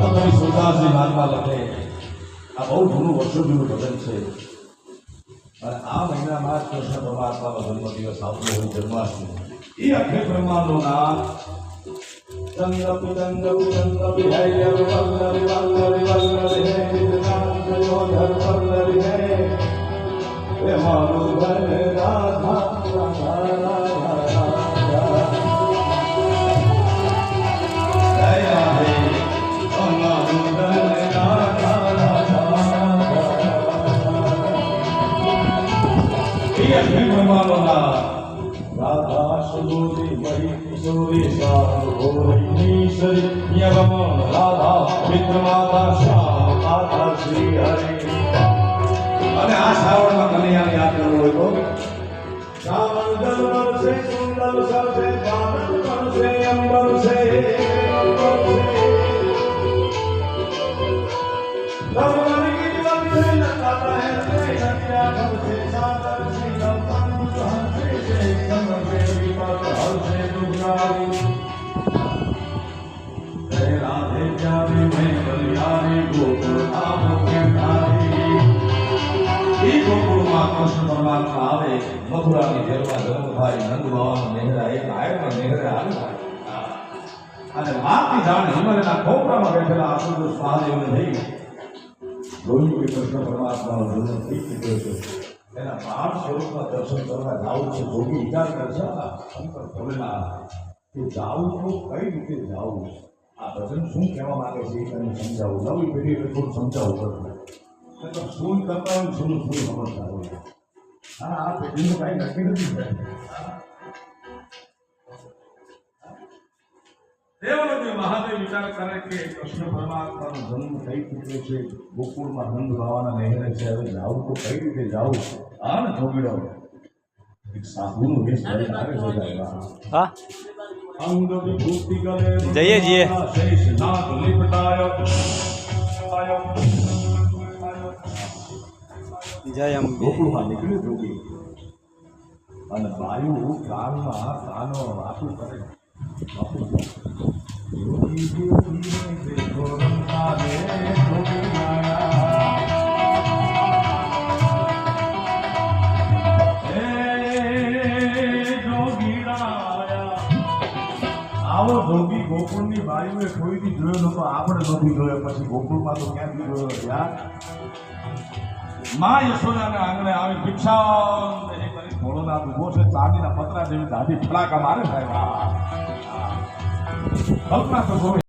કવિ સુરદાસજી મહાત્મા લખે આ બહુ જૂનું વર્ષો જૂનું ભજન છે અને આ મહિનામાં કૃષ્ણ પરમાત્માનો જન્મદિવસ આવતો હોય જન્માષ્ટમી એ અખિલ બ્રહ્માંડનો નાથ राधा सुंदरी मही किशोरी सारी यवमन राधा विक्रमाता श्याम माता श्री हरि અને આ શ્રાવણમાં કનૈયાને યાદ કરવો હોય તો શ્રાવણ દલવર છે સુંદર સર છે પાવન પર છે અંબર છે ભગવાન કી વાત છે લતા હે નદિયા ભર છે સાગર છે ગૌતમ राधे जावे में बलियारी गोकुल गोकुल में कृष्ण परमात्मा आवे मथुरा की जेलમાં જન્મ થાય નંદ બાવાનો નેહરા એક આયમાં નેહરા આવી અને માતી જાણે હિમાલયના ખોપરામાં બેઠેલા આસુદોષ મહાદેવને થઈ જોયું કે કૃષ્ણ પરમાત્માનો જન્મ થઈ ચૂક્યો છે એના પ્રાણ સ્વરૂપમાં દર્શન કરવા જાવું છે જોગી વિચાર કરશે શંકર ભોલેનાથ કે જાવું તો કઈ રીતે જાવું આ ભજન શું કહેવા માંગે છે એ તમને સમજાવું નવી પેઢીને થોડું સમજાવવું પડશે શું કરતા હોય શું શું સમજતા હોય હા આ પેઢીનું કાંઈ નક્કી નથી દેવદેવ મહાદેવ વિચાર કરે કે કૃષ્ણ પરમાત્માનો જન્મ થઈ ચૂક્યો છે ગોકુળમાં નંદ બાવાના નહેરે છે હવે જાવું તો કઈ રીતે જાવું આ ને જોગીડો એક સાધુનો વેશ ધરીને આવે છે હા અંગ વિભૂતિ કરે જઈએ જઈએ શેષ નાગ લિપટાયો જય અંબે ગોકુળમાં નીકળ્યું જોગી અને વાયુ કાનમાં કાનો આટલું કરે આવો જોગી ગોકુળની બાયુએ કોઈથી જોયો નતો આપણે નથી જોયો પછી ગોકુળમાં તો ક્યાંથી જોયો યાર માં યશોદાના આંગણે આવી ભિક્ષા ભોળોનાથ ઉભો છે ચાંદીના પતરા જેવી દાઢી ફડાકા મારે સાહેબ કલ્પના તો